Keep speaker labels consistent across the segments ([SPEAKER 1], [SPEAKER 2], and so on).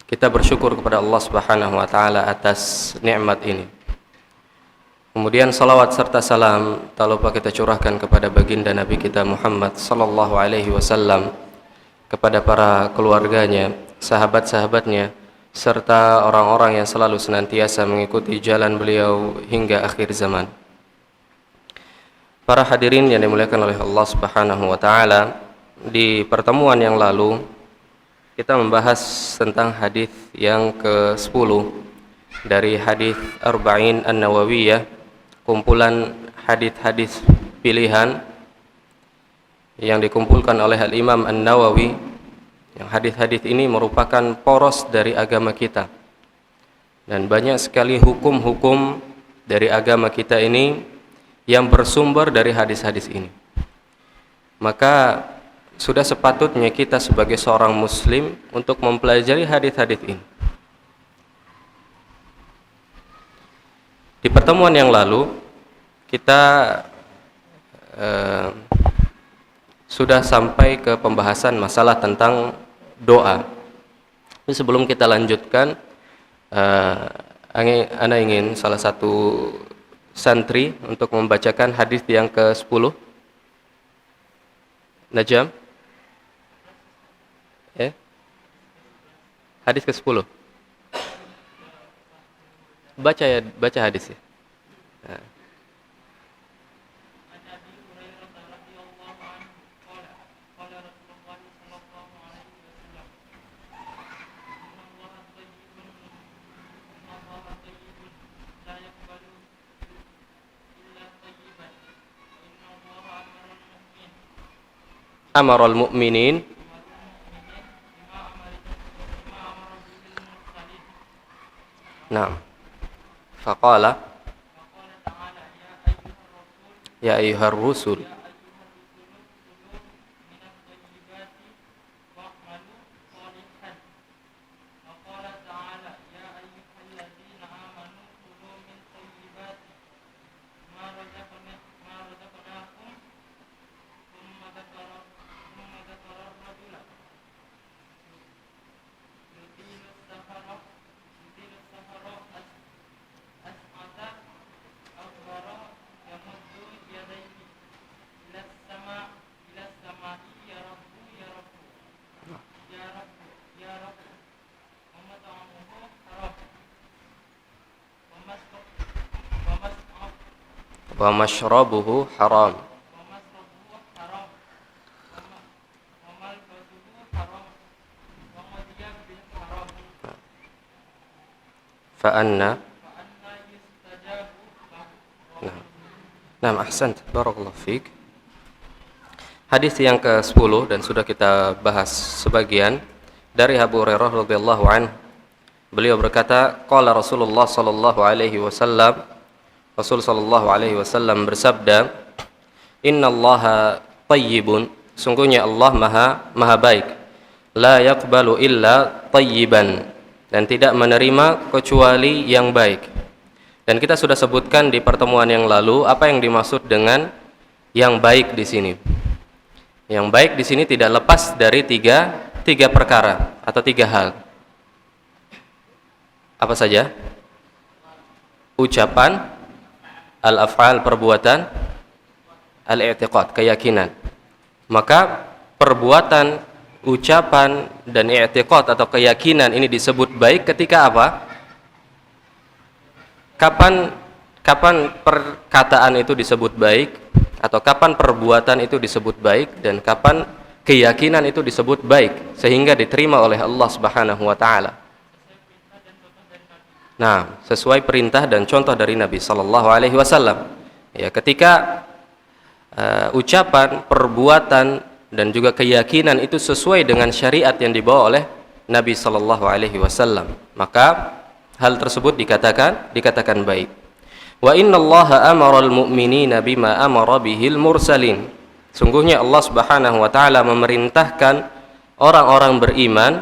[SPEAKER 1] Kita bersyukur kepada Allah Subhanahu wa taala atas nikmat ini. Kemudian salawat serta salam tak lupa kita curahkan kepada baginda Nabi kita Muhammad sallallahu alaihi wasallam, kepada para keluarganya, sahabat-sahabatnya, serta orang-orang yang selalu senantiasa mengikuti jalan beliau hingga akhir zaman. Para hadirin yang dimuliakan oleh Allah Subhanahu wa taala, di pertemuan yang lalu kita membahas tentang hadis yang ke-10 dari hadis Arba'in An-Nawawiyah, kumpulan hadis-hadis pilihan yang dikumpulkan oleh Al-Imam An-Nawawi. Yang hadis-hadis ini merupakan poros dari agama kita, dan banyak sekali hukum-hukum dari agama kita ini yang bersumber dari hadis-hadis ini. Maka sudah sepatutnya kita sebagai seorang muslim untuk mempelajari hadis-hadis ini. Di pertemuan yang lalu kita sudah sampai ke pembahasan masalah tentang doa. Tapi sebelum kita lanjutkan, ana ingin salah satu santri untuk membacakan hadis yang ke-10. Najam? Hadis ke-10. Baca hadis ya. Amarul mu'minin Naam. Faqala ya ayyuhar rusul wa mashrabuhu haram. Fa'anna Nah, ahsant, barakallahu fiik. Hadis yang ke-10 dan sudah kita bahas sebagian dari Abu Hurairah radhiyallahu anhu. Beliau berkata, qala Rasulullah sallallahu alaihi wasallam, Rasul sallallahu alaihi wasallam bersabda, innallaha tayyibun, sungguhnya Allah maha baik, la yaqbalu illa tayyiban, dan tidak menerima kecuali yang baik. Dan kita sudah sebutkan di pertemuan yang lalu apa yang dimaksud dengan yang baik di sini. Yang baik di sini tidak lepas dari tiga perkara atau tiga hal. Apa saja? Ucapan, al-af'al perbuatan, al-i'tiqad keyakinan. Maka perbuatan, ucapan dan i'tiqad atau keyakinan ini disebut baik ketika apa? Kapan perkataan itu disebut baik, atau kapan perbuatan itu disebut baik, dan kapan keyakinan itu disebut baik sehingga diterima oleh Allah Subhanahu wa taala. Nah, sesuai perintah dan contoh dari Nabi sallallahu alaihi wasallam. Ya, ketika ucapan, perbuatan dan juga keyakinan itu sesuai dengan syariat yang dibawa oleh Nabi sallallahu alaihi wasallam, maka hal tersebut dikatakan baik. Wa innallaha amaral mu'minina bima amara bihil mursalin. Sungguhnya Allah Subhanahu wa taala memerintahkan orang-orang beriman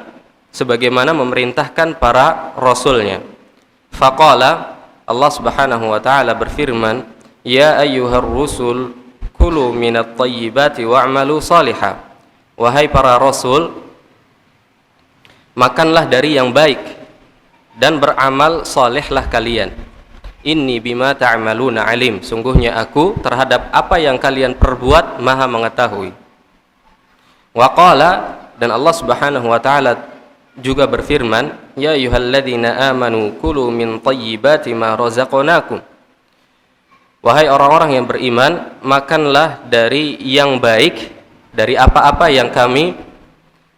[SPEAKER 1] sebagaimana memerintahkan para rasulnya. Faqala, Allah Subhanahu wa taala berfirman, ya ayyuhar rusul kulu minat thayyibati wa'malu salihah. Wahai para rasul, makanlah dari yang baik dan beramal solehlah kalian. Inni bima ta'maluna alim, sungguhnya aku terhadap apa yang kalian perbuat maha mengetahui. Wa qala, dan Allah Subhanahu wa taala juga berfirman, ya ayyuhalladzina amanu kulu min thayyibati ma razaqnakum. Wahai orang-orang yang beriman, makanlah dari yang baik, dari apa-apa yang kami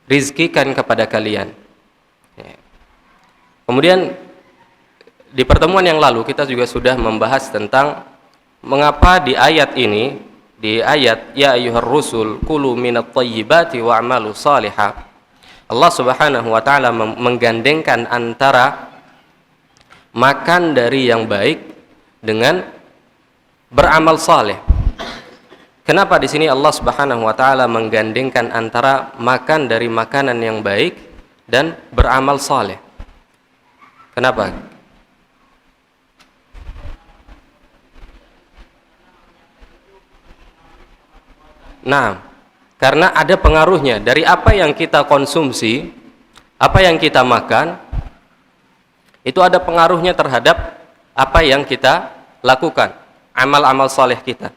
[SPEAKER 1] rizkikan kepada kalian. Kemudian di pertemuan yang lalu kita juga sudah membahas tentang mengapa di ayat ini, di ayat ya ayyuhar rusul kulu minat thayyibati wa'malu salihah, Allah Subhanahu wa taala menggandengkan antara makan dari yang baik dengan beramal saleh. Kenapa di sini Allah Subhanahu wa taala menggandengkan antara makan dari makanan yang baik dan beramal saleh? Kenapa? Nah, karena ada pengaruhnya dari apa yang kita konsumsi, apa yang kita makan, itu ada pengaruhnya terhadap apa yang kita lakukan, amal-amal saleh kita.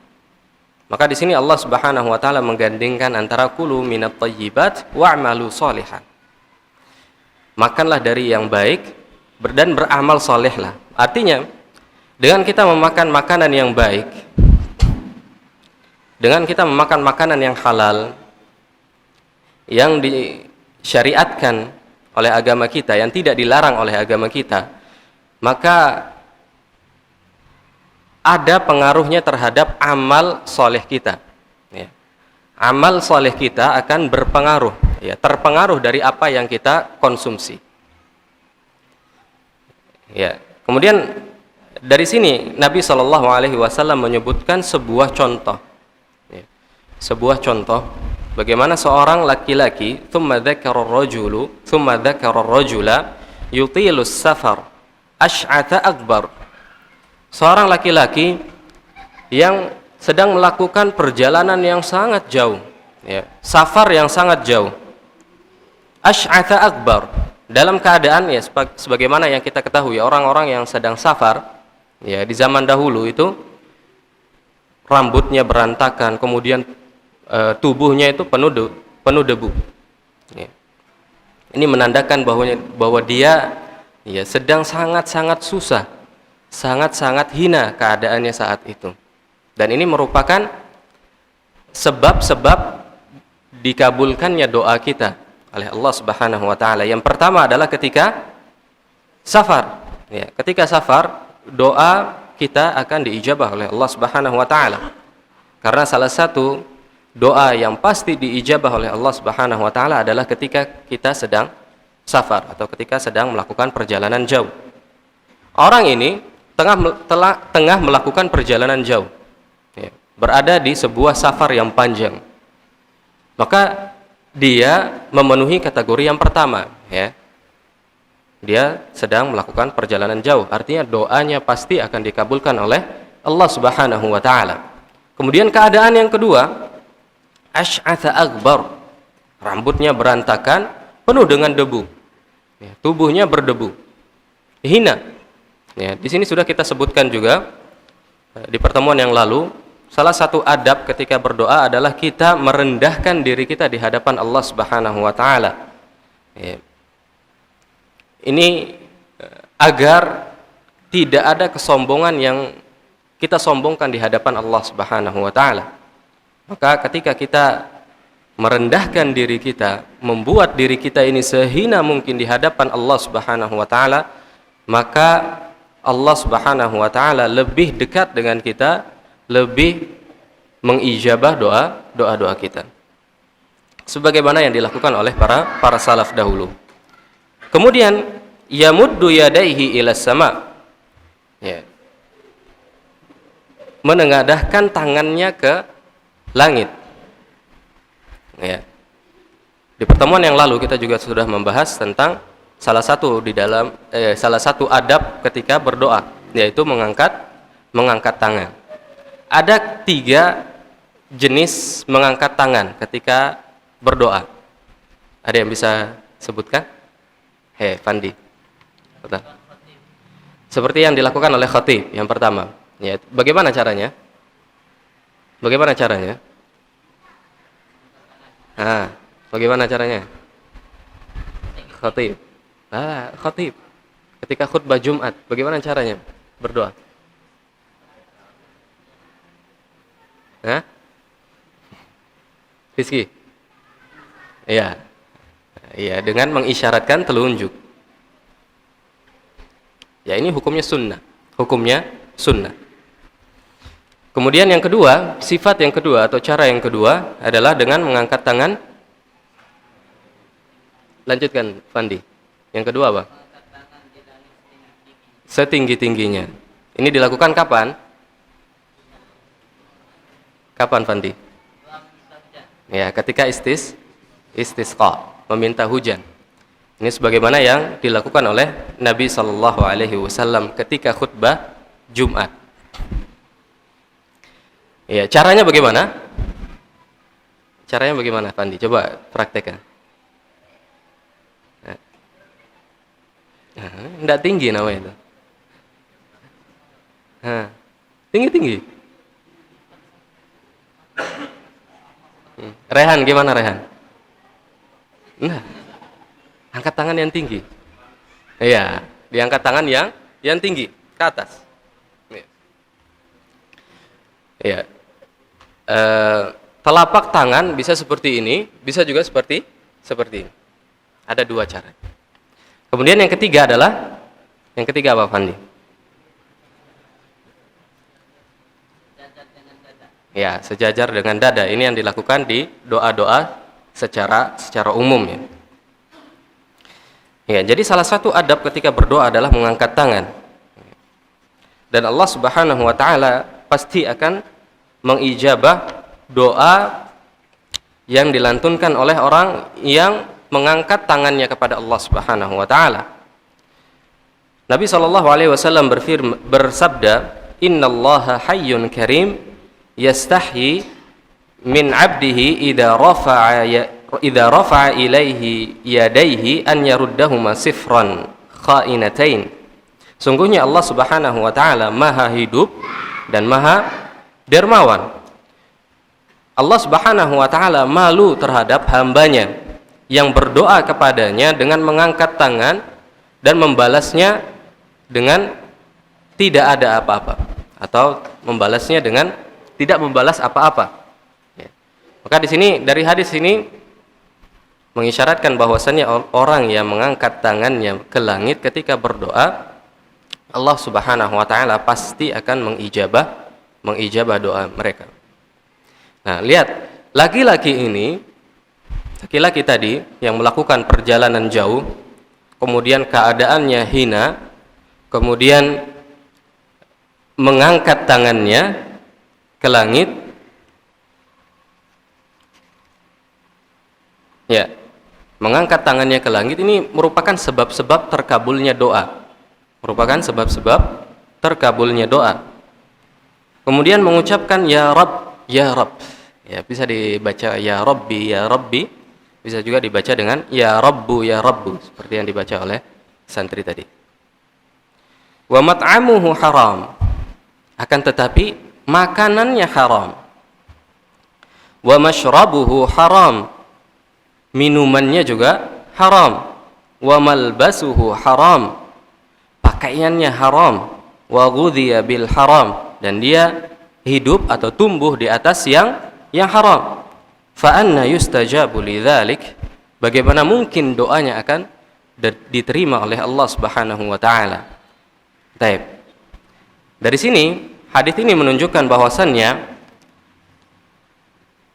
[SPEAKER 1] Maka di sini Allah Subhanahu wa taala menggandengkan antara kulu minat thayyibat wa'malu shalihan. Makanlah dari yang baik dan beramal salehlah. Artinya, dengan kita memakan makanan yang baik, dengan kita memakan makanan yang halal, yang disyariatkan oleh agama kita, yang tidak dilarang oleh agama kita, maka ada pengaruhnya terhadap amal soleh kita. Ya. Amal soleh kita akan berpengaruh, ya, terpengaruh dari apa yang kita konsumsi. Ya. Kemudian dari sini Nabi SAW menyebutkan sebuah contoh, ya. Sebuah contoh bagaimana seorang laki-laki thumma dzakara ar-rajula yutilus safar ash'atha akbar. Seorang laki-laki yang sedang melakukan perjalanan yang sangat jauh, ya, safar yang sangat jauh, ash'atha akbar, dalam keadaan, ya, sebagaimana yang kita ketahui orang-orang yang sedang safar, ya, di zaman dahulu itu rambutnya berantakan, kemudian tubuhnya itu penuh debu, ya. Ini menandakan bahwa dia, ya, sedang sangat-sangat susah, sangat-sangat hina keadaannya saat itu. Dan ini merupakan sebab-sebab dikabulkannya doa kita oleh Allah Subhanahu wa taala. Yang pertama adalah ketika safar. Ya, ketika safar, doa kita akan diijabah oleh Allah Subhanahu wa taala. Karena salah satu doa yang pasti diijabah oleh Allah Subhanahu wa taala adalah ketika kita sedang safar atau ketika sedang melakukan perjalanan jauh. Orang ini tengah melakukan perjalanan jauh, ya, berada di sebuah safar yang panjang, maka dia memenuhi kategori yang pertama, ya. Dia sedang melakukan perjalanan jauh, artinya doanya pasti akan dikabulkan oleh Allah Subhanahu wa taala. Kemudian keadaan yang kedua, ash'atha akbar, rambutnya berantakan, penuh dengan debu, ya, tubuhnya berdebu, hina. Ya, di sini sudah kita sebutkan juga di pertemuan yang lalu, salah satu adab ketika berdoa adalah kita merendahkan diri kita di hadapan Allah Subhanahu wa taala. Ya. Ini agar tidak ada kesombongan yang kita sombongkan di hadapan Allah Subhanahu wa taala. Maka ketika kita merendahkan diri kita, membuat diri kita ini sehina mungkin di hadapan Allah Subhanahu wa taala, maka Allah Subhanahu wa taala lebih dekat dengan kita, lebih mengijabah doa-doa kita. Sebagaimana yang dilakukan oleh para salaf dahulu. Kemudian yamuddu yadaihi ila sama. Ya. Menengadahkan tangannya ke langit. Ya. Di pertemuan yang lalu kita juga sudah membahas tentang salah satu adab ketika berdoa, yaitu mengangkat tangan. Ada 3 jenis mengangkat tangan ketika berdoa. Ada yang bisa sebutkan? Fandi. Betul. Seperti yang dilakukan oleh khatib yang pertama. Ya, bagaimana caranya? Bagaimana caranya? Bagaimana caranya? Khatib. Khatib. Ketika khutbah Jumat, bagaimana caranya berdoa? Rizki? Iya. Iya, dengan mengisyaratkan telunjuk. Ya, ini hukumnya sunnah. Hukumnya sunnah. Kemudian yang kedua, sifat yang kedua atau cara yang kedua adalah dengan mengangkat tangan. Lanjutkan, Fandi. Yang kedua apa? Setinggi-tingginya. Ini dilakukan kapan? Kapan, Fandi? Ya, ketika istisqa, meminta hujan. Ini sebagaimana yang dilakukan oleh Nabi sallallahu alaihi wasallam ketika khutbah Jumat. Ya, caranya bagaimana? Caranya bagaimana, Fandi? Coba praktekkan. Enggak tinggi namanya itu. Tinggi-tinggi. Rehan, gimana Rehan? Nah, angkat tangan yang tinggi. Iya, diangkat tangan yang tinggi ke atas. Iya. Telapak tangan bisa seperti ini, bisa juga seperti ini. Ada dua cara. Kemudian yang ketiga apa, Fandi? Ya, sejajar dengan dada. Ini yang dilakukan di doa-doa secara umum ya. Ya, jadi salah satu adab ketika berdoa adalah mengangkat tangan. Dan Allah Subhanahu wa taala pasti akan mengijabah doa yang dilantunkan oleh orang yang mengangkat tangannya kepada Allah Subhanahu wa taala. Nabi sallallahu alaihi wasallam bersabda, "Innallaha hayyun karim yastahyi min 'abdihi idza rafa'a ilaihi yadayhi an yaruddahuma sifran kha'inatain." Sungguhnya Allah Subhanahu wa taala Maha hidup dan Maha dermawan. Allah Subhanahu wa taala malu terhadap hambanya yang berdoa kepadanya dengan mengangkat tangan dan membalasnya dengan tidak ada apa-apa, atau membalasnya dengan tidak membalas apa-apa. Ya. Maka di sini, dari hadis ini mengisyaratkan bahwasannya orang yang mengangkat tangannya ke langit ketika berdoa, Allah Subhanahu wa taala pasti akan mengijabah doa mereka. Nah, lihat, laki-laki tadi yang melakukan perjalanan jauh, kemudian keadaannya hina, kemudian mengangkat tangannya ke langit. Ya, mengangkat tangannya ke langit ini merupakan sebab-sebab terkabulnya doa. Kemudian mengucapkan ya Rabb, ya Rabb. Ya, bisa dibaca ya Rabbi, ya Rabbi. Bisa juga dibaca dengan ya Rabbu, ya Rabbu, seperti yang dibaca oleh santri tadi. Wa mat'amuhu haram. Akan tetapi makanannya haram. Wa mashrabuhu haram. Minumannya juga haram. Wa malbasuhu haram. Pakaiannya haram. Wa ghudhiya bil haram. Dan dia hidup atau tumbuh di atas yang haram. Fa anna yustajabu lidzalik? Bagaimana mungkin doanya akan diterima oleh Allah Subhanahu wa taala? Baik. Dari sini hadis ini menunjukkan bahwasannya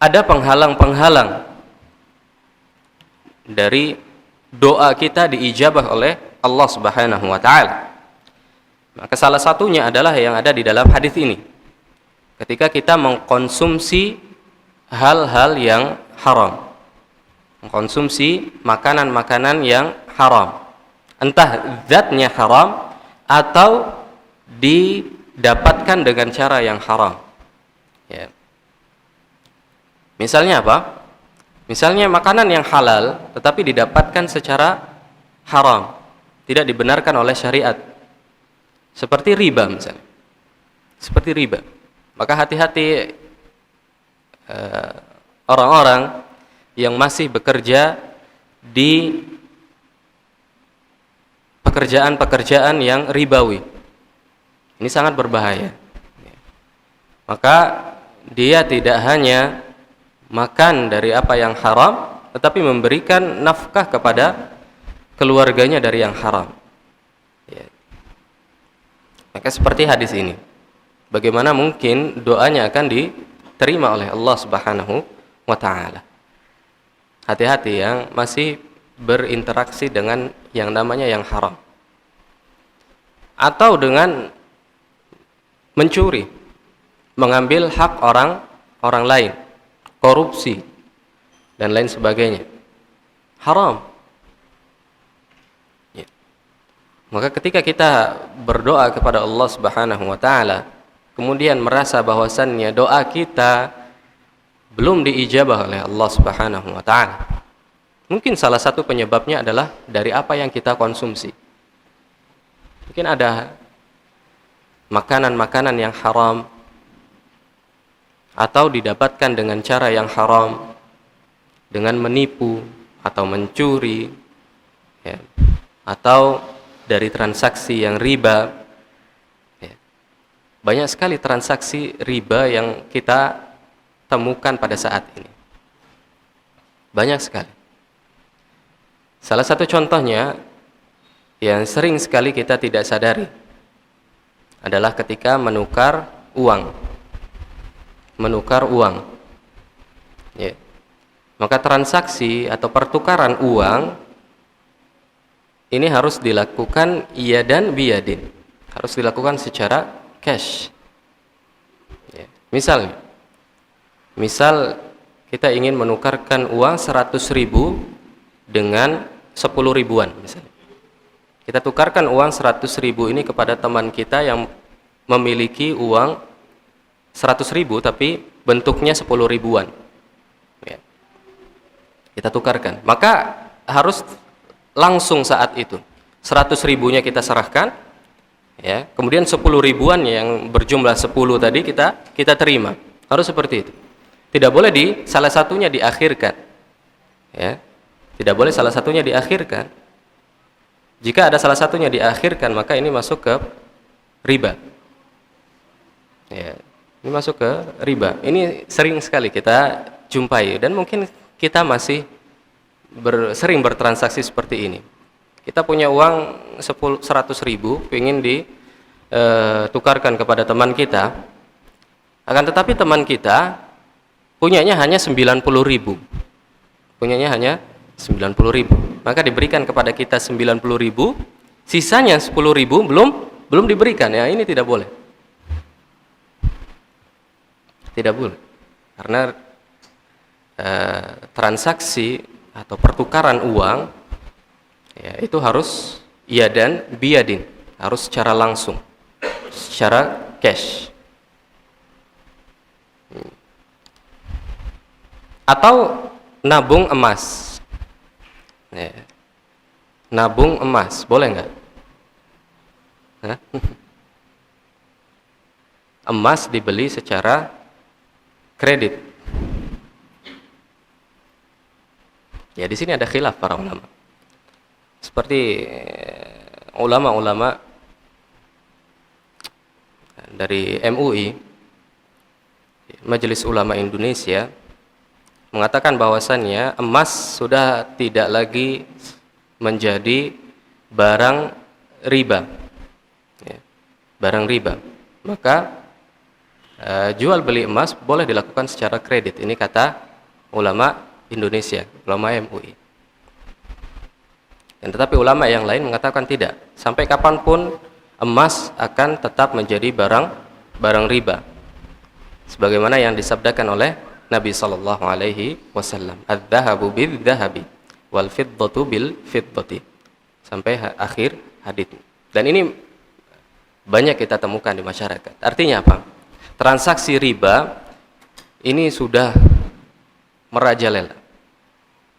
[SPEAKER 1] ada penghalang-penghalang dari doa kita diijabah oleh Allah Subhanahu wa taala. Maka salah satunya adalah yang ada di dalam hadis ini. Ketika kita mengkonsumsi hal-hal yang haram, mengkonsumsi makanan-makanan yang haram, entah zatnya haram atau didapatkan dengan cara yang haram. Ya. Misalnya apa? Misalnya makanan yang halal tetapi didapatkan secara haram, tidak dibenarkan oleh syariat. Seperti riba misalnya. Seperti riba. Maka hati-hati orang-orang yang masih bekerja di pekerjaan-pekerjaan yang ribawi. Ini sangat berbahaya. Maka dia tidak hanya makan dari apa yang haram, tetapi memberikan nafkah kepada keluarganya dari yang haram. Maka seperti hadis ini, bagaimana mungkin doanya akan diterima oleh Allah Subhanahu wa ta'ala. Hati-hati yang masih berinteraksi dengan yang namanya yang haram, atau dengan mencuri, mengambil hak orang lain, korupsi dan lain sebagainya, haram. Maka ketika kita berdoa kepada Allah Subhanahu wa ta'ala, kemudian merasa bahwasannya doa kita belum diijabah oleh Allah Subhanahu wa ta'ala, mungkin salah satu penyebabnya adalah dari apa yang kita konsumsi. Mungkin ada makanan-makanan yang haram, atau didapatkan dengan cara yang haram, dengan menipu atau mencuri, ya, atau dari transaksi yang riba. Banyak sekali transaksi riba yang kita temukan pada saat ini. Banyak sekali. Salah satu contohnya yang sering sekali kita tidak sadari adalah ketika menukar uang. Menukar uang. Ya. Maka transaksi atau pertukaran uang ini harus dilakukan yadan biyadin, harus dilakukan secara cash. Ya. Misal kita ingin menukarkan uang 100.000 dengan 10 ribuan misalnya. Kita tukarkan uang 100.000 ini kepada teman kita yang memiliki uang 100.000 tapi bentuknya 10 ribuan. Ya. Kita tukarkan. Maka harus langsung saat itu 100.000-nya kita serahkan, ya, kemudian 10 ribuan yang berjumlah 10 tadi kita terima. Harus seperti itu. Tidak boleh salah satunya diakhirkan, ya. Tidak boleh salah satunya diakhirkan. Jika ada salah satunya diakhirkan, maka ini masuk ke riba, ya. Ini masuk ke riba. Ini sering sekali kita jumpai dan mungkin kita masih sering bertransaksi seperti ini. Kita punya uang 100.000, ingin ditukarkan kepada teman kita, akan tetapi teman kita punyanya hanya 90.000. Punyanya hanya 90.000. Maka diberikan kepada kita 90.000, sisanya 10.000 belum diberikan. Ya, ini tidak boleh. Tidak boleh. Karena transaksi atau pertukaran uang, ya, itu harus yadan biyadin, harus secara langsung, secara cash. Atau nabung emas, ya. Nabung emas boleh nggak? Emas dibeli secara kredit. Ya, di sini ada khilaf para ulama. Seperti ulama-ulama dari MUI, Majelis Ulama Indonesia, mengatakan bahwasannya emas sudah tidak lagi menjadi barang riba, ya, barang riba. Maka jual beli emas boleh dilakukan secara kredit. Ini kata ulama Indonesia, ulama MUI. Dan tetapi ulama yang lain mengatakan tidak. Sampai kapanpun emas akan tetap menjadi barang riba. Sebagaimana yang disabdakan oleh Nabi sallallahu alaihi wasallam, "Adz-dzahabu bidz-dzahabi wal fiddatu bil fiddati." Sampai akhir hadits. Dan ini banyak kita temukan di masyarakat. Artinya apa? Transaksi riba ini sudah merajalela.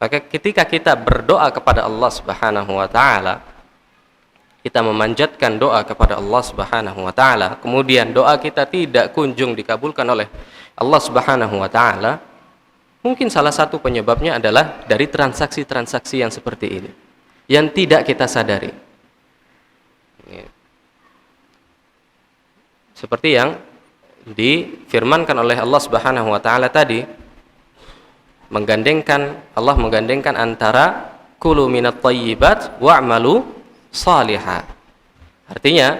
[SPEAKER 1] Maka ketika kita berdoa kepada Allah Subhanahu wa taala, kita memanjatkan doa kepada Allah Subhanahu wa taala, kemudian doa kita tidak kunjung dikabulkan oleh Allah Subhanahu wa taala, mungkin salah satu penyebabnya adalah dari transaksi-transaksi yang seperti ini yang tidak kita sadari. Seperti yang difirmankan oleh Allah Subhanahu wa taala tadi, Allah menggandengkan antara kulu minat thayyibat wa'malu salihah. Artinya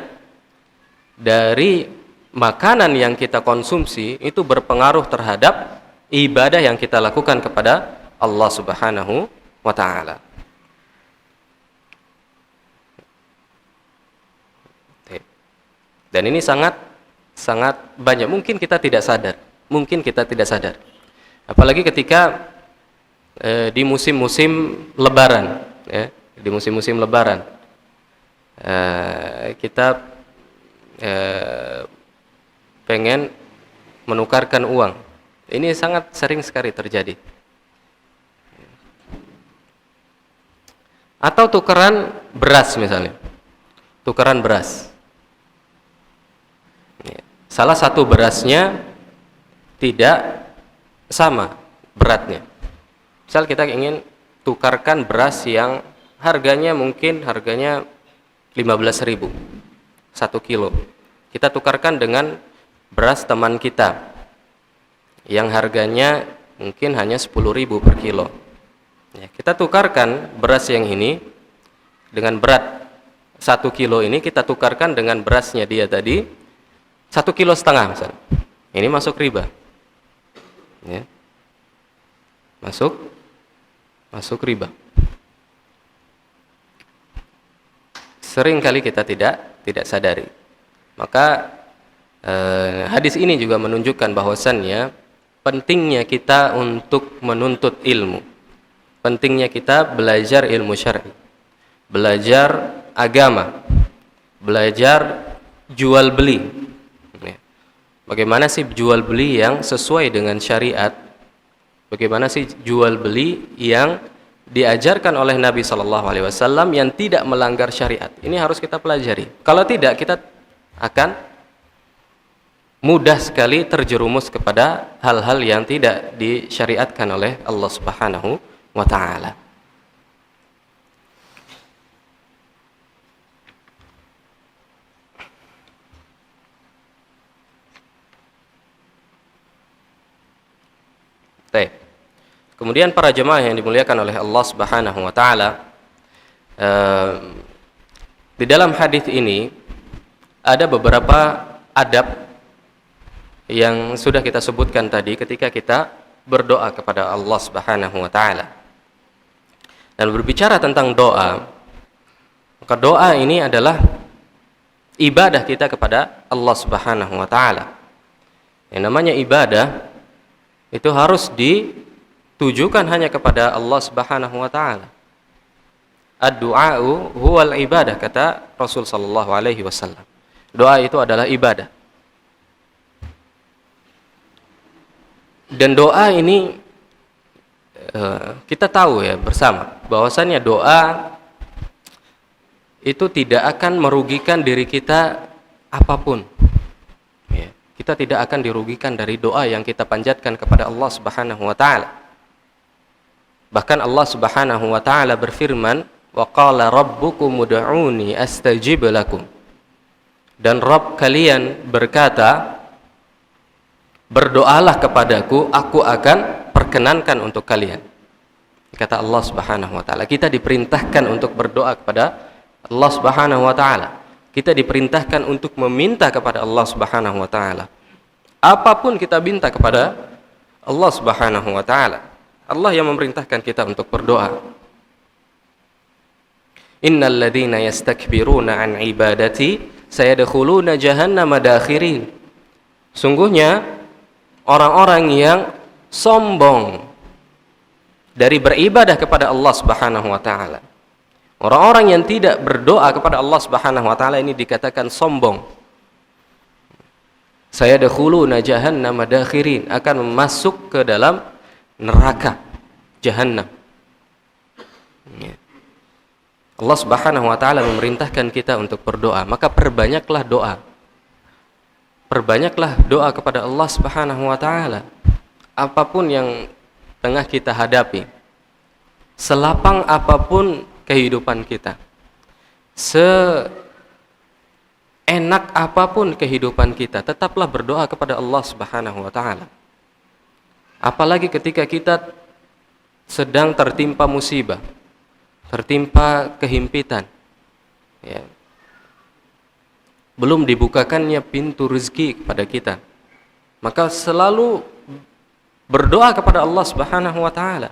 [SPEAKER 1] dari makanan yang kita konsumsi itu berpengaruh terhadap ibadah yang kita lakukan kepada Allah Subhanahu wa taala. Dan ini sangat banyak, mungkin kita tidak sadar. Apalagi ketika di musim-musim lebaran, ya, kita pengen menukarkan uang. Ini sangat sering sekali terjadi. Atau tukeran beras misalnya. Tukeran beras. Salah satu berasnya tidak sama beratnya. Misal kita ingin tukarkan beras yang mungkin harganya 15.000 1 kilo. Kita tukarkan dengan beras teman kita yang harganya mungkin hanya 10.000 per kilo. Ya, kita tukarkan beras yang ini dengan berat 1 kilo ini, kita tukarkan dengan berasnya dia tadi 1,5 kilo misalnya. Ini masuk riba. Ya. Masuk riba. Sering kali kita tidak sadari. Maka hadis ini juga menunjukkan bahwasannya pentingnya kita untuk menuntut ilmu. Pentingnya kita belajar ilmu syar'i. Belajar agama. Belajar jual beli. Bagaimana sih jual beli yang sesuai dengan syariat? Bagaimana sih jual beli yang diajarkan oleh Nabi SAW yang tidak melanggar syariat? Ini harus kita pelajari. Kalau tidak, kita akan mudah sekali terjerumus kepada hal-hal yang tidak disyariatkan oleh Allah Subhanahu wa taala. Kemudian para jemaah yang dimuliakan oleh Allah Subhanahu wa taala, di dalam hadis ini ada beberapa adab yang sudah kita sebutkan tadi ketika kita berdoa kepada Allah Subhanahu wa taala. Dan berbicara tentang doa, maka doa ini adalah ibadah kita kepada Allah Subhanahu wa taala. Yang namanya ibadah itu harus ditujukan hanya kepada Allah Subhanahu wa taala. Ad-du'a'u huwal ibadah, kata Rasul sallallahu alaihi wasallam. Doa itu adalah ibadah. Dan doa ini kita tahu ya bersama bahwasannya doa itu tidak akan merugikan diri kita apapun. Kita tidak akan dirugikan dari doa yang kita panjatkan kepada Allah Subhanahu wa taala. Bahkan Allah Subhanahu wa taala berfirman, "Wa qala rabbukum ud'uni astajib lakum." Dan Rabb kalian berkata, "Berdoalah kepadaku, aku akan perkenankan untuk kalian." Kata Allah Subhanahu wa taala. Kita diperintahkan untuk berdoa kepada Allah Subhanahu wa taala. Kita diperintahkan untuk meminta kepada Allah Subhanahu wa taala. Apapun kita minta kepada Allah Subhanahu wa taala, Allah yang memerintahkan kita untuk berdoa. Innal ladzina yastakbiruna an ibadati sayadkhuluna jahannama dakhirin. Sungguhnya orang-orang yang sombong dari beribadah kepada Allah Subhanahu wa taala, orang-orang yang tidak berdoa kepada Allah Subhanahu wa taala ini dikatakan sombong. Sayadkhuluna jahannama dakhirin, akan masuk ke dalam neraka Jahannam Allah Subhanahu wa taala memerintahkan kita untuk berdoa, maka perbanyaklah doa. Perbanyaklah doa kepada Allah Subhanahu wa taala. Apapun yang tengah kita hadapi, selapang apapun kehidupan kita, seenak apapun kehidupan kita, tetaplah berdoa kepada Allah Subhanahu wa taala. Apalagi ketika kita sedang tertimpa musibah, tertimpa kehimpitan, ya, belum dibukakannya pintu rezeki kepada kita, maka selalu berdoa kepada Allah Subhanahu wa taala.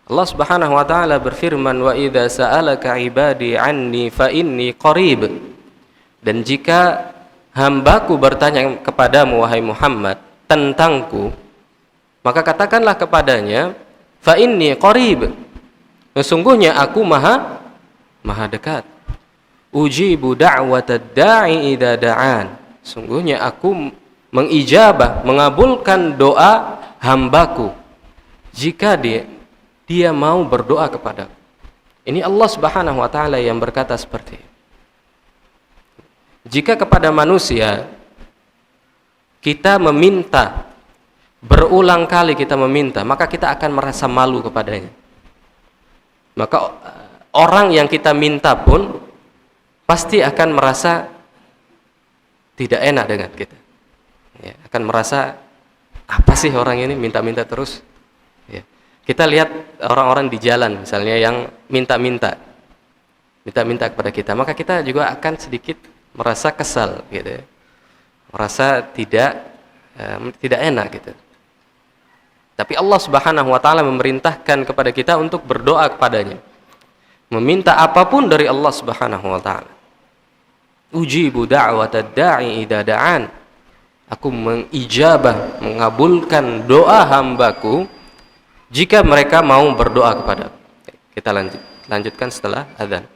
[SPEAKER 1] Allah Subhanahu wa taala berfirman, "Wa idza sa'alaka 'ibadi 'anni fa inni qarib." Dan jika hambaku bertanya kepadamu wahai Muhammad tentangku, maka katakanlah kepadanya, "Fa inni qarib." Sesungguhnya aku maha dekat. Ujibu da'watad da'i idza da'an. Sungguhnya aku mengijabah, mengabulkan doa hambaku jika dia mau berdoa kepadaku. Ini Allah Subhanahu wa taala yang berkata seperti ini. Jika kepada manusia kita meminta, berulang kali kita meminta, maka kita akan merasa malu kepadanya. Maka orang yang kita minta pun pasti akan merasa tidak enak dengan kita, ya, akan merasa apa sih orang ini minta-minta terus, ya. Kita lihat orang-orang di jalan misalnya yang minta-minta kepada kita, maka kita juga akan sedikit merasa kesal gitu, ya. Merasa tidak enak gitu. Tapi Allah Subhanahu wa taala memerintahkan kepada kita untuk berdoa kepadanya, meminta apapun dari Allah Subhanahu wa taala. Ujibu da'watad da'i idza da'an. Aku mengijabah, mengabulkan doa hambaku jika mereka mau berdoa kepadaku. Kita lanjutkan setelah azan.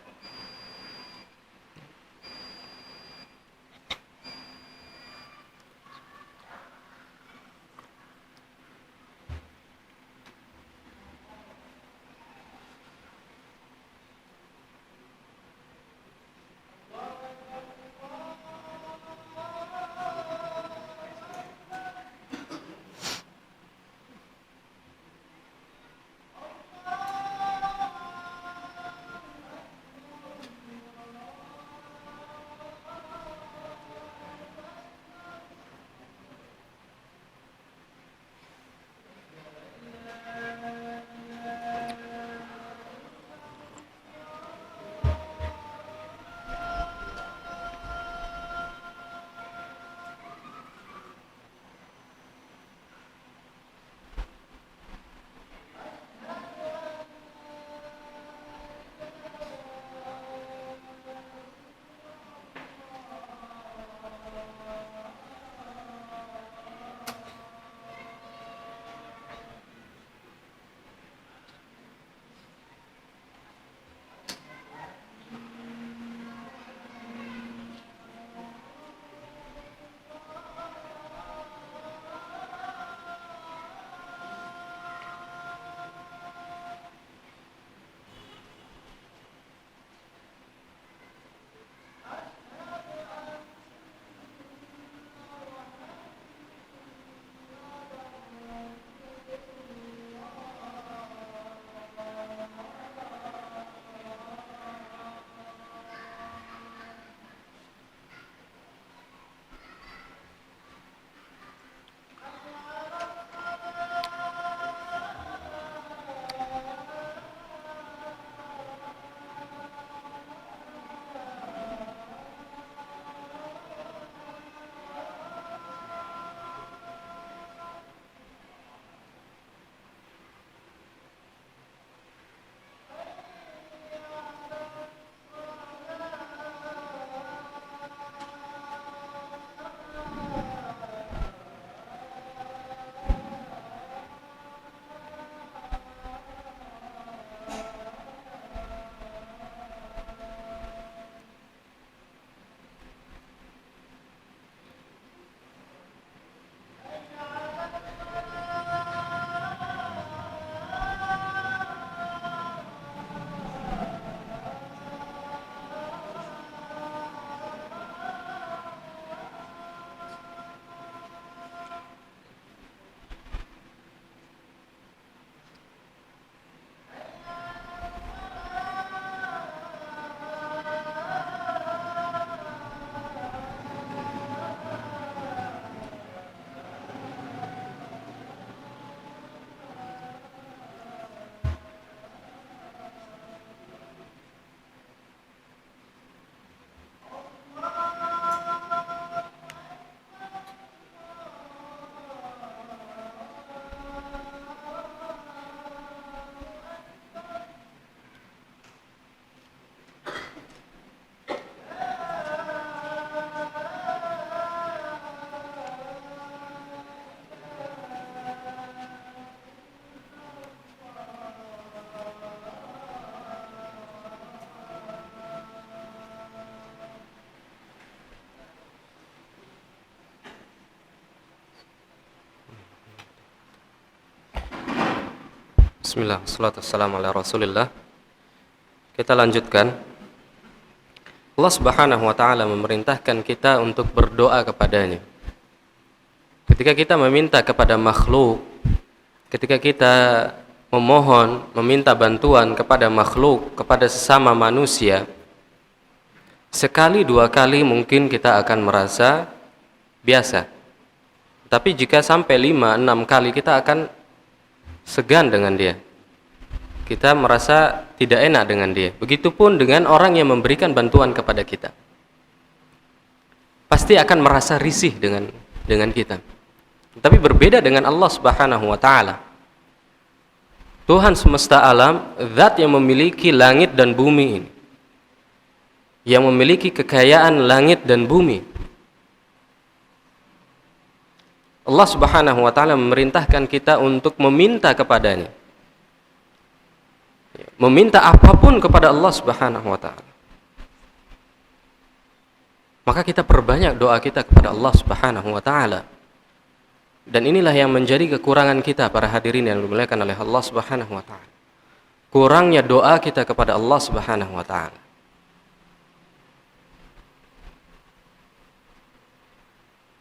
[SPEAKER 1] Bismillah, salatu wassalamu ala Rasulillah. Kita lanjutkan. Allah Subhanahu wa taala memerintahkan kita untuk berdoa kepadanya. Ketika kita meminta kepada makhluk, ketika kita memohon, meminta bantuan kepada makhluk, kepada sesama manusia, sekali dua kali mungkin kita akan merasa biasa. Tapi jika sampai 5-6 kali kita akan segan dengan dia. Kita merasa tidak enak dengan dia. Begitupun dengan orang yang memberikan bantuan kepada kita. Pasti akan merasa risih dengan kita. Tapi berbeda dengan Allah Subhanahu wa taala. Tuhan semesta alam, zat yang memiliki langit dan bumi ini. Yang memiliki kekayaan langit dan bumi. Allah Subhanahu wa taala memerintahkan kita untuk meminta kepadanya. Meminta apapun kepada Allah Subhanahu wa taala. Maka kita perbanyak doa kita kepada Allah Subhanahu wa taala. Dan inilah yang menjadi kekurangan kita para hadirin yang dimuliakan oleh Allah Subhanahu wa taala. Kurangnya doa kita kepada Allah Subhanahu wa taala.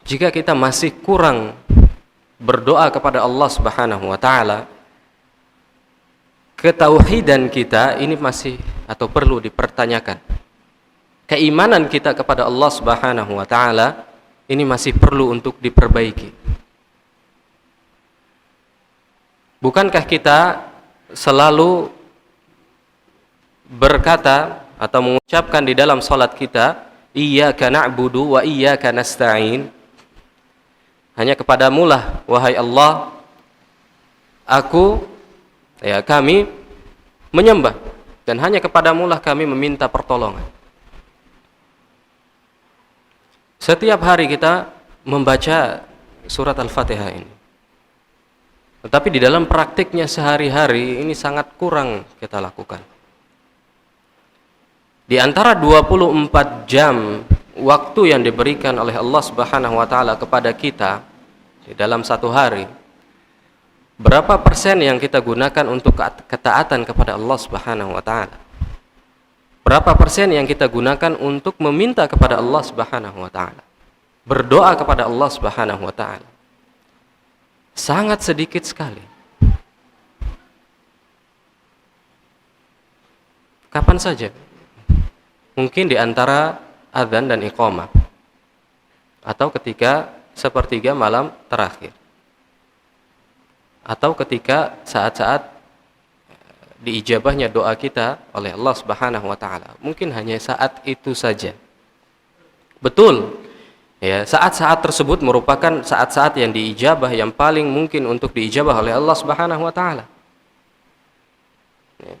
[SPEAKER 1] Jika kita masih kurang berdoa kepada Allah Subhanahu wa taala, ketauhidan kita ini masih atau perlu dipertanyakan. Keimanan kita kepada Allah Subhanahu wa taala ini masih perlu untuk diperbaiki. Bukankah kita selalu berkata atau mengucapkan di dalam salat kita, iyyaka na'budu wa iyyaka nasta'in? Hanya kepadamu lah, wahai Allah, kami menyembah, dan hanya kepadamu lah kami meminta pertolongan. Setiap hari kita membaca surat Al-Fatihah ini. Tetapi di dalam praktiknya sehari-hari ini sangat kurang kita lakukan. Di antara 24 jam waktu yang diberikan oleh Allah Subhanahu wa taala kepada kita di dalam satu hari, berapa persen yang kita gunakan untuk ketaatan kepada Allah Subhanahu wa taala? Berapa persen yang kita gunakan untuk meminta kepada Allah Subhanahu wa taala? Berdoa kepada Allah Subhanahu wa taala? Sangat sedikit sekali. Kapan saja? Mungkin di antara adzan dan iqamah, atau ketika sepertiga malam terakhir, atau ketika saat-saat diijabahnya doa kita oleh Allah Subhanahu wa taala. Mungkin hanya saat itu saja. Betul. Ya, saat-saat tersebut merupakan saat-saat yang diijabah, yang paling mungkin untuk diijabah oleh Allah Subhanahu wa taala. Ya.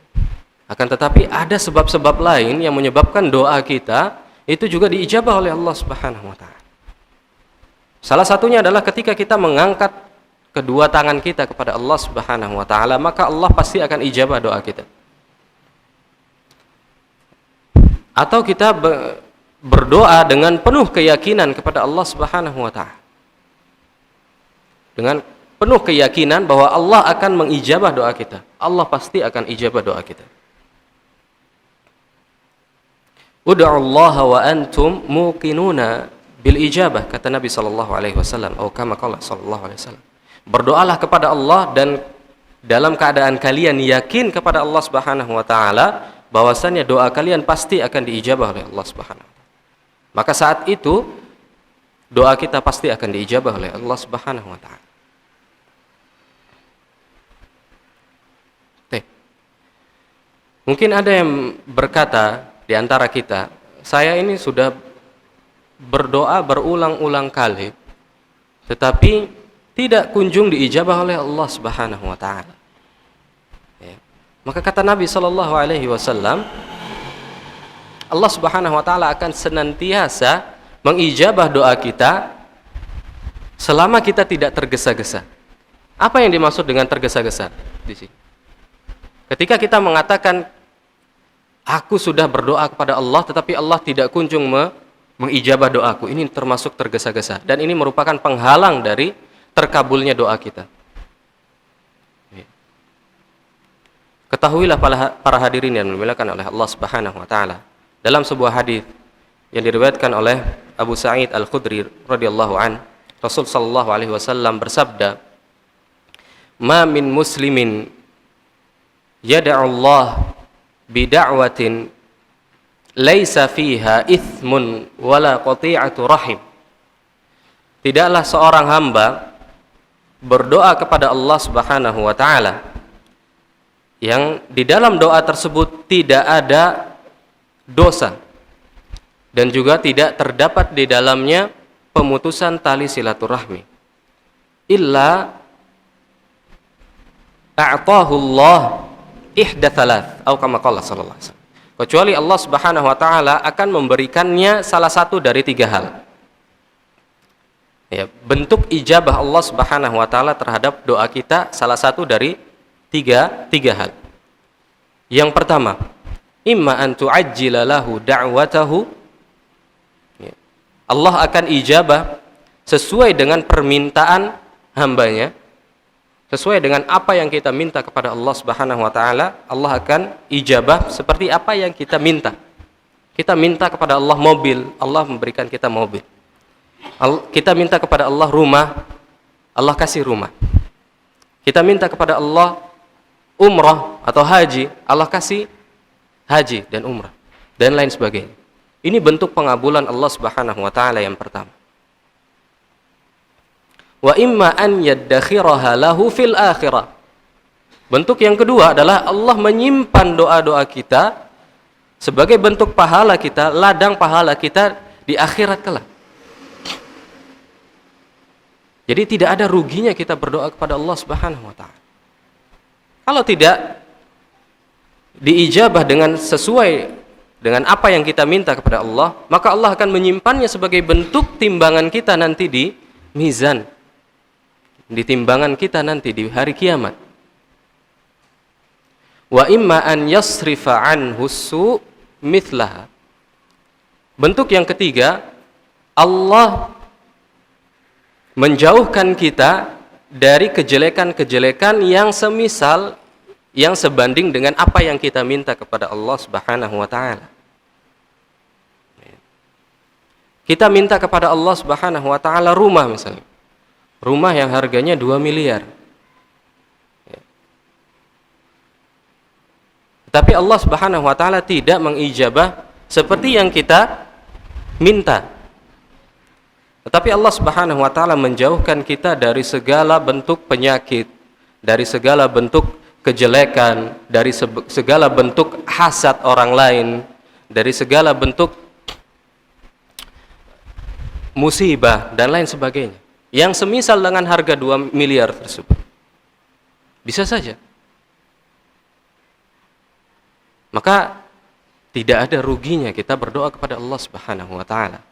[SPEAKER 1] Akan tetapi ada sebab-sebab lain yang menyebabkan doa kita itu juga diijabah oleh Allah Subhanahu wa taala. Salah satunya adalah ketika kita mengangkat kedua tangan kita kepada Allah Subhanahu wa taala, maka Allah pasti akan ijabah doa kita. Atau kita berdoa dengan penuh keyakinan kepada Allah Subhanahu wa taala. Dengan penuh keyakinan bahwa Allah akan mengijabah doa kita. Allah pasti akan ijabah doa kita. Ud'ullaha wa antum muqinuna bil ijabah, kata Nabi sallallahu alaihi wasallam, atau kama qala sallallahu alaihi wasallam. Berdoalah kepada Allah dan dalam keadaan kalian yakin kepada Allah Subhanahu wa taala bahwasannya doa kalian pasti akan diijabah oleh Allah Subhanahu wa taala. Maka saat itu doa kita pasti akan diijabah oleh Allah Subhanahu wa taala. Mungkin ada yang berkata di antara kita, saya ini sudah berdoa berulang-ulang kali, tetapi tidak kunjung diijabah oleh Allah Subhanahu wa taala. Ya. Maka kata Nabi sallallahu alaihi wasallam, Allah Subhanahu wa taala akan senantiasa mengijabah doa kita selama kita tidak tergesa-gesa. Apa yang dimaksud dengan tergesa-gesa di sini? Ketika kita mengatakan aku sudah berdoa kepada Allah tetapi Allah tidak kunjung mengijabah doaku, ini termasuk tergesa-gesa dan ini merupakan penghalang dari terkabulnya doa kita. Ketahuilah para hadirin yang dimuliakan oleh Allah Subhanahu wa taala, dalam sebuah hadis yang diriwayatkan oleh Abu Sa'id Al-Khudri radhiyallahu an, Rasul sallallahu alaihi wasallam bersabda, "Ma min muslimin yad'u Allah bi da'watin laisa fiha ithmun wala qati'atu rahim." Tidaklah seorang hamba berdoa kepada Allah Subhanahu wa taala yang di dalam doa tersebut tidak ada dosa dan juga tidak terdapat di dalamnya pemutusan tali silaturahmi, illa a'tahu Allah ihda thalath atau kama qala sallallahu alaihi wasallam, kecuali Allah Subhanahu wa taala akan memberikannya salah satu dari 3 hal. Ya, bentuk ijabah Allah Subhanahu wa taala terhadap doa kita salah satu dari tiga hal. Yang pertama, imma an tu'ajjila lahu da'watahu. Allah akan ijabah sesuai dengan permintaan hambanya, sesuai dengan apa yang kita minta kepada Allah Subhanahu wa taala. Allah akan ijabah seperti apa yang kita minta. Kita minta kepada Allah mobil, Allah memberikan kita mobil. Kita minta kepada Allah rumah, Allah kasih rumah. Kita minta kepada Allah umrah atau haji, Allah kasih haji dan umrah dan lain sebagainya. Ini bentuk pengabulan Allah Subhanahu wa taala yang pertama. Wa imma an yaddakhiraha lahu fil akhirah. Bentuk yang kedua adalah Allah menyimpan doa-doa kita sebagai bentuk pahala kita, ladang pahala kita di akhirat kelak. Jadi tidak ada ruginya kita berdoa kepada Allah Subhanahu wa taala. Kalau tidak diijabah dengan sesuai dengan apa yang kita minta kepada Allah, maka Allah akan menyimpannya sebagai bentuk timbangan kita nanti di mizan, di timbangan kita nanti di hari kiamat. Wa imma an yasrifa anhu su mithlaha. Bentuk yang ketiga, Allah menjauhkan kita dari kejelekan-kejelekan yang semisal, yang sebanding dengan apa yang kita minta kepada Allah Subhanahu wa taala. Kita minta kepada Allah Subhanahu wa taala rumah misalnya. Rumah yang harganya 2 miliar. Tapi Allah Subhanahu wa taala tidak mengijabah seperti yang kita minta. Tetapi Allah Subhanahu wa taala menjauhkan kita dari segala bentuk penyakit, dari segala bentuk kejelekan, dari segala bentuk hasad orang lain, dari segala bentuk musibah dan lain sebagainya. Yang semisal dengan harga 2 miliar tersebut. Bisa saja. Maka tidak ada ruginya kita berdoa kepada Allah Subhanahu wa taala.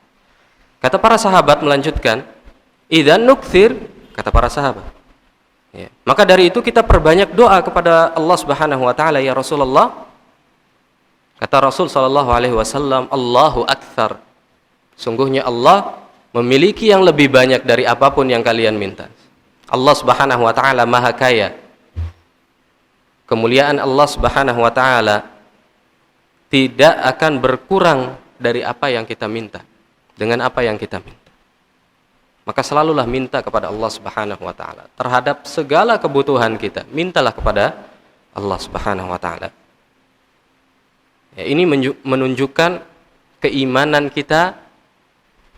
[SPEAKER 1] Kata para sahabat melanjutkan, idzan nukthir, kata para sahabat. Ya. Maka dari itu kita perbanyak doa kepada Allah Subhanahu wa taala ya Rasulullah. Kata Rasul sallallahu alaihi wasallam, Allahu aktsar. Sungguhnya Allah memiliki yang lebih banyak dari apapun yang kalian minta. Allah Subhanahu wa taala Maha Kaya. Kemuliaan Allah Subhanahu wa taala tidak akan berkurang dari apa yang kita minta, dengan apa yang kita minta. Maka selalulah minta kepada Allah Subhanahu wa taala terhadap segala kebutuhan kita. Mintalah kepada Allah Subhanahu wa taala. Ya, ini menunjukkan keimanan kita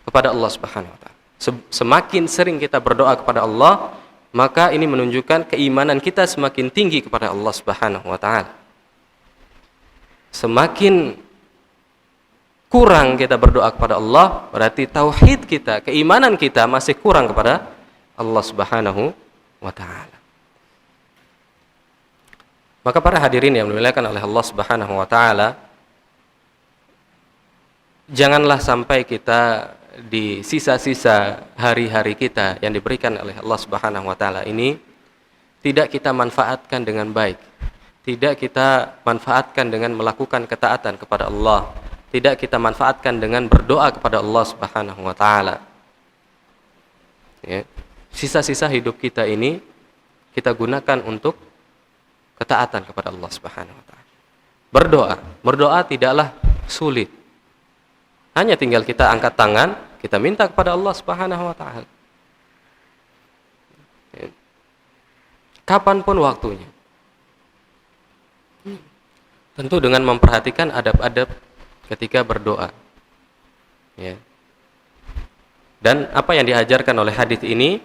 [SPEAKER 1] kepada Allah Subhanahu wa taala. Semakin sering kita berdoa kepada Allah, maka ini menunjukkan keimanan kita semakin tinggi kepada Allah Subhanahu wa taala. Semakin kurang kita berdoa kepada Allah, berarti tauhid kita, keimanan kita masih kurang kepada Allah Subhanahu wa taala. Maka para hadirin yang dimuliakan oleh Allah Subhanahu wa taala, janganlah sampai kita di sisa-sisa hari-hari kita yang diberikan oleh Allah Subhanahu wa taala ini tidak kita manfaatkan dengan baik. Tidak kita manfaatkan dengan melakukan ketaatan kepada Allah. Tidak kita manfaatkan dengan berdoa kepada Allah Subhanahu wa taala. Ya. Sisa-sisa hidup kita ini kita gunakan untuk ketaatan kepada Allah Subhanahu wa taala. Berdoa tidaklah sulit. Hanya tinggal kita angkat tangan, kita minta kepada Allah Subhanahu wa taala. Kapanpun waktunya. Tentu dengan memperhatikan adab-adab ketika berdoa. Ya. Dan apa yang diajarkan oleh hadis ini,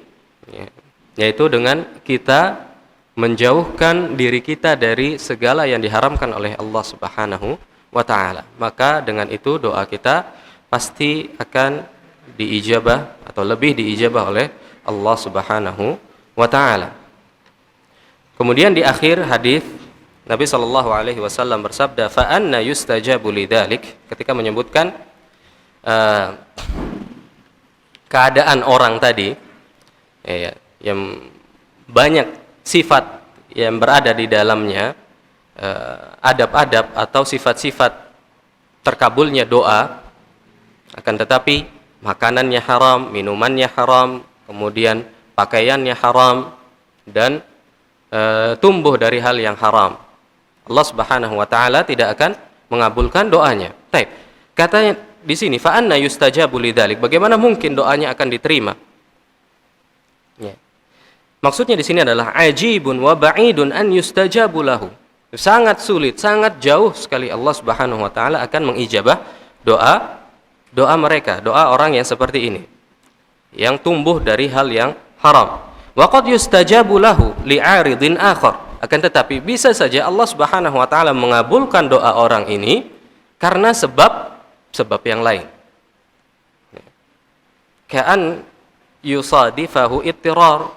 [SPEAKER 1] ya, yaitu dengan kita menjauhkan diri kita dari segala yang diharamkan oleh Allah Subhanahu wa taala. Maka dengan itu doa kita pasti akan diijabah atau lebih diijabah oleh Allah Subhanahu wa taala. Kemudian di akhir hadis Nabi sallallahu alaihi wasallam bersabda, "Fa anna yustajabu lidzalik," ketika menyebutkan keadaan orang tadi, yang banyak sifat yang berada di dalamnya, adab-adab atau sifat-sifat terkabulnya doa, akan tetapi makanannya haram, minumannya haram, kemudian pakaiannya haram, dan tumbuh dari hal yang haram. Allah Subhanahu wa taala tidak akan mengabulkan doanya. Baik. Katanya di sini, fa anna yustajabu lidzalik. Bagaimana mungkin doanya akan diterima? Ya. Maksudnya di sini adalah ajibun wa ba'idun an yustajabu lahu. Sangat sulit, sangat jauh sekali Allah Subhanahu wa taala akan mengijabah doa mereka, doa orang yang seperti ini, yang tumbuh dari hal yang haram. Wa qad yustajabu lahu li'aridin akhar. Akan tetapi bisa saja Allah Subhanahu wa taala mengabulkan doa orang ini karena sebab yang lain. Ka'an yusadifahu ittirar.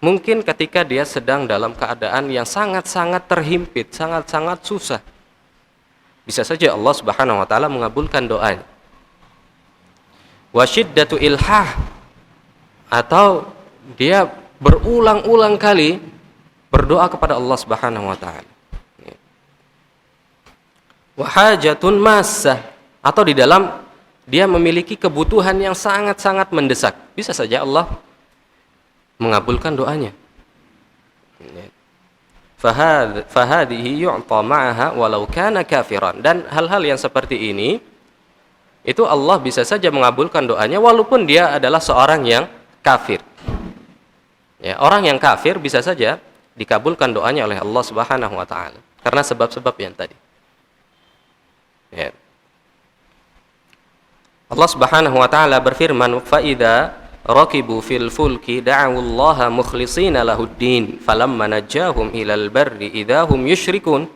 [SPEAKER 1] Mungkin ketika dia sedang dalam keadaan yang sangat-sangat terhimpit, sangat-sangat susah, bisa saja Allah Subhanahu wa taala mengabulkan doanya. Wa syiddatu ilhah, atau dia berulang-ulang kali berdoa kepada Allah Subhanahu wa taala. Wa hajatun massah, atau di dalam dia memiliki kebutuhan yang sangat-sangat mendesak, bisa saja Allah mengabulkan doanya. Fahadhihi yu'ta ma'aha walau kana kafiran. Dan hal-hal yang seperti ini, itu Allah bisa saja mengabulkan doanya walaupun dia adalah seorang yang kafir. Ya, orang yang kafir bisa saja dikabulkan doanya oleh Allah Subhanahu wa taala karena sebab-sebab yang tadi. Ya. Allah Subhanahu wa taala berfirman, "Fa idza raqibu fil fulki da'u Allah mukhlishina lahuddin falamma najjahum ilal barri idza hum yusyrikun."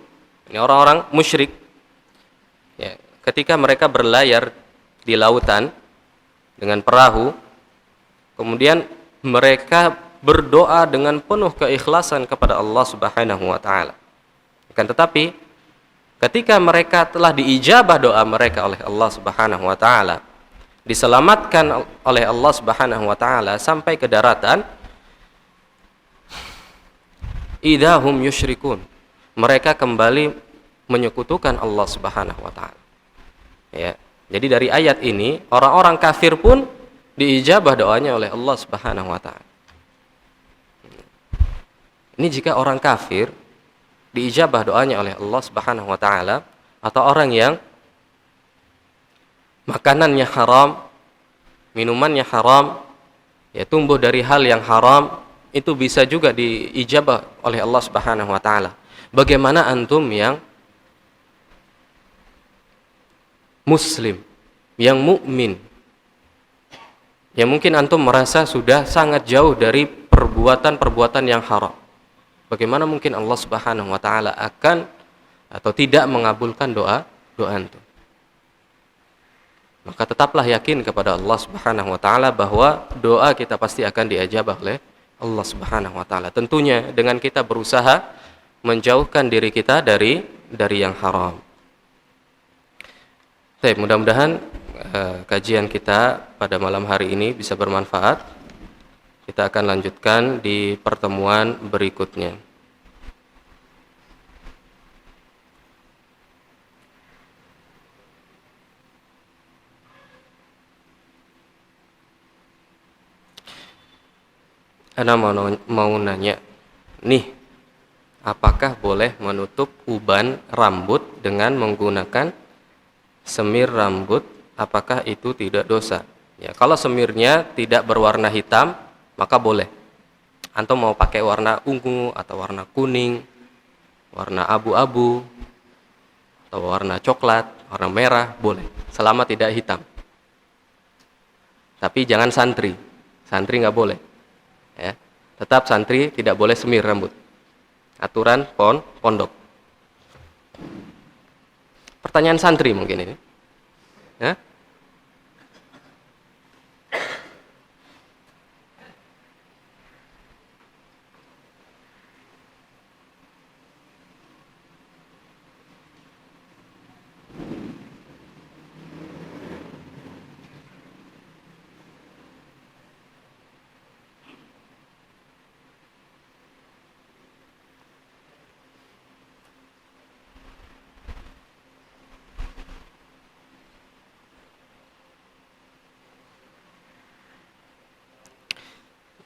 [SPEAKER 1] Ini orang-orang musyrik. Ya, ketika mereka berlayar di lautan dengan perahu, kemudian mereka berdoa dengan penuh keikhlasan kepada Allah Subhanahu wa taala. Akan tetapi ketika mereka telah diijabah doa mereka oleh Allah Subhanahu wa taala, diselamatkan oleh Allah Subhanahu wa taala sampai ke daratan, idahum yusyrikun. Mereka kembali menyekutukan Allah Subhanahu wa taala. Ya. Jadi dari ayat ini orang-orang kafir pun diijabah doanya oleh Allah Subhanahu wa taala. Ini jika orang kafir diijabah doanya oleh Allah Subhanahu wa taala, atau orang yang makanannya haram, minumannya haram, ya tumbuh dari hal yang haram, itu bisa juga diijabah oleh Allah Subhanahu wa taala. Bagaimana antum yang muslim, yang mukmin, yang mungkin antum merasa sudah sangat jauh dari perbuatan-perbuatan yang haram. Bagaimana mungkin Allah Subhanahu wa taala akan atau tidak mengabulkan doa antum? Maka tetaplah yakin kepada Allah Subhanahu wa taala bahwa doa kita pasti akan diijabah oleh Allah Subhanahu wa taala. Tentunya dengan kita berusaha menjauhkan diri kita dari yang haram. Baik, mudah-mudahan kajian kita pada malam hari ini bisa bermanfaat. Kita akan lanjutkan di pertemuan berikutnya. Ana mau nanya, nih, apakah boleh menutup uban rambut dengan menggunakan semir rambut? Apakah itu tidak dosa? Ya, kalau semirnya tidak berwarna hitam, maka boleh. Antum mau pakai warna ungu atau warna kuning, warna abu-abu, atau warna coklat, warna merah, boleh. Selama tidak hitam. Tapi jangan santri. Santri nggak boleh. Ya. Tetap santri tidak boleh semir rambut. Aturan pondok. Pertanyaan santri mungkin ini. Ya?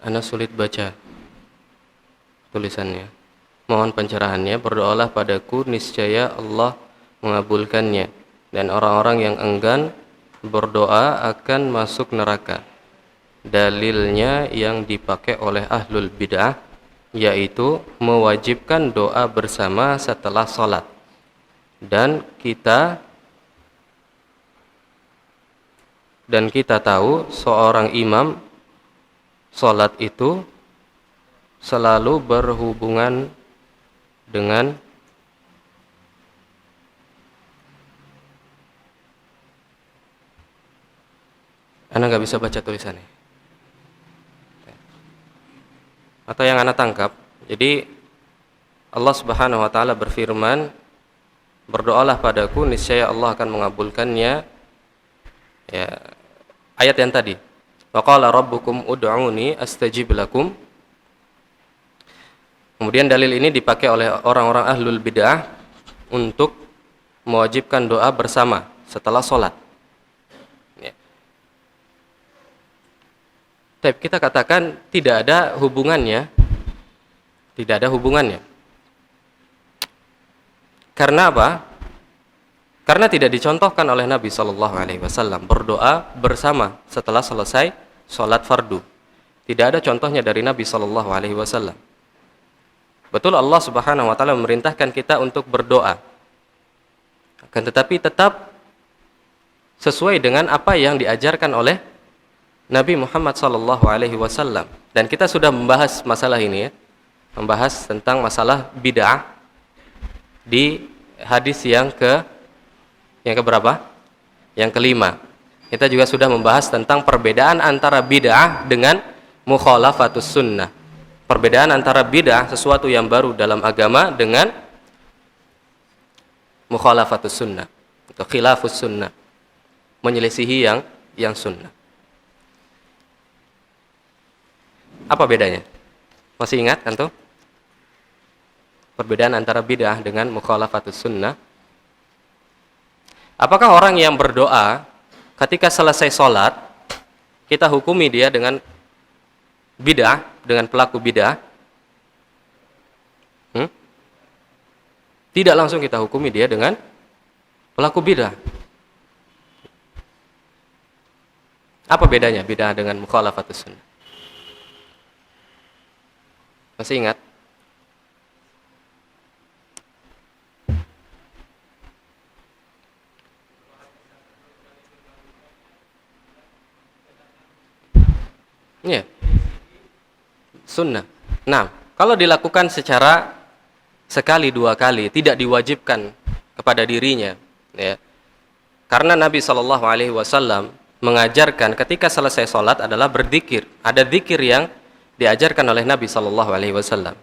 [SPEAKER 1] Ana sulit baca tulisannya. Mohon pencerahannya. Berdoalah padaku, niscaya Allah mengabulkannya. Dan orang-orang yang enggan berdoa akan masuk neraka. Dalilnya yang dipakai oleh ahlul bid'ah, yaitu mewajibkan doa bersama setelah sholat. Dan kita tahu seorang imam sholat itu selalu berhubungan dengan Anda nggak bisa baca tulisannya. Atau yang Anda tangkap, jadi Allah Subhanahu wa taala berfirman, berdoalah padaku, niscaya Allah akan mengabulkannya. Ya, ayat yang tadi. Wa qala rabbukum ud'uni astajib lakum. Kemudian dalil ini dipakai oleh orang-orang ahlul bid'ah untuk mewajibkan doa bersama setelah sholat. Ya. Tapi kita katakan tidak ada hubungannya. Tidak ada hubungannya. Karena apa? Karena tidak dicontohkan oleh Nabi SAW berdoa bersama setelah selesai sholat fardu. Tidak ada contohnya dari Nabi SAW. Betul Allah Subhanahu wa taala memerintahkan kita untuk berdoa. Akan tetapi tetap sesuai dengan apa yang diajarkan oleh Nabi Muhammad SAW. Dan kita sudah membahas masalah ini ya. Membahas tentang masalah bid'ah di hadis yang keberapa? Yang kelima. Kita juga sudah membahas tentang perbedaan antara bid'ah dengan mukhalafatus sunnah. Perbedaan antara bid'ah, sesuatu yang baru dalam agama, dengan mukhalafatus sunnah atau khilafus sunnah, menyelisihi yang sunnah. Apa bedanya? Masih ingat kan tuh? Perbedaan antara bid'ah dengan mukhalafatus sunnah. Apakah orang yang berdoa ketika selesai sholat, kita hukumi dia dengan bid'ah, dengan pelaku bid'ah? Tidak langsung kita hukumi dia dengan pelaku bid'ah. Apa bedanya bid'ah dengan mukhalafatus sunnah? Masih ingat? Ya, sunnah. Nah, kalau dilakukan secara sekali dua kali, tidak diwajibkan kepada dirinya, ya. Karena Nabi SAW mengajarkan ketika selesai sholat adalah berzikir. Ada zikir yang diajarkan oleh Nabi SAW.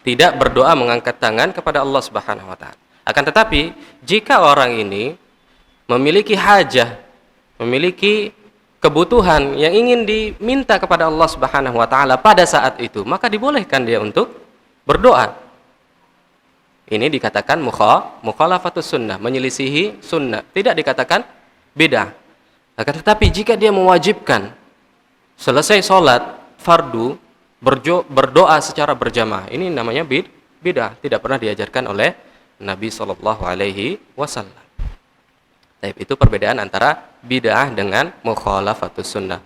[SPEAKER 1] Tidak berdoa mengangkat tangan kepada Allah Subhanahu Wa Taala. Akan tetapi, jika orang ini memiliki hajah, memiliki kebutuhan yang ingin diminta kepada Allah Subhanahu wa taala pada saat itu, maka dibolehkan dia untuk berdoa. Ini dikatakan mukhalafatus sunnah, menyelisihi sunnah. Tidak dikatakan bid'ah. Akan tetapi jika dia mewajibkan selesai sholat fardu berdoa secara berjamaah, ini namanya bid'ah, tidak pernah diajarkan oleh Nabi sallallahu alaihi wasallam. Itu perbedaan antara bid'ah dengan mukhalafatus sunnah.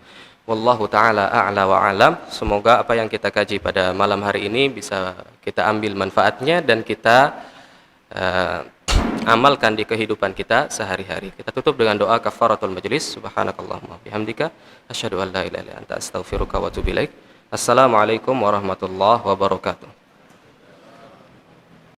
[SPEAKER 1] Wallahu ta'ala a'la wa a'lam. Semoga apa yang kita kaji pada malam hari ini bisa kita ambil manfaatnya dan kita amalkan di kehidupan kita sehari-hari. Kita tutup dengan doa kafaratul majlis. Subhanakallahumma bihamdika asyhadu an la ilaha illa anta astaghfiruka wa atubu ilaik. Assalamualaikum warahmatullahi wabarakatuh.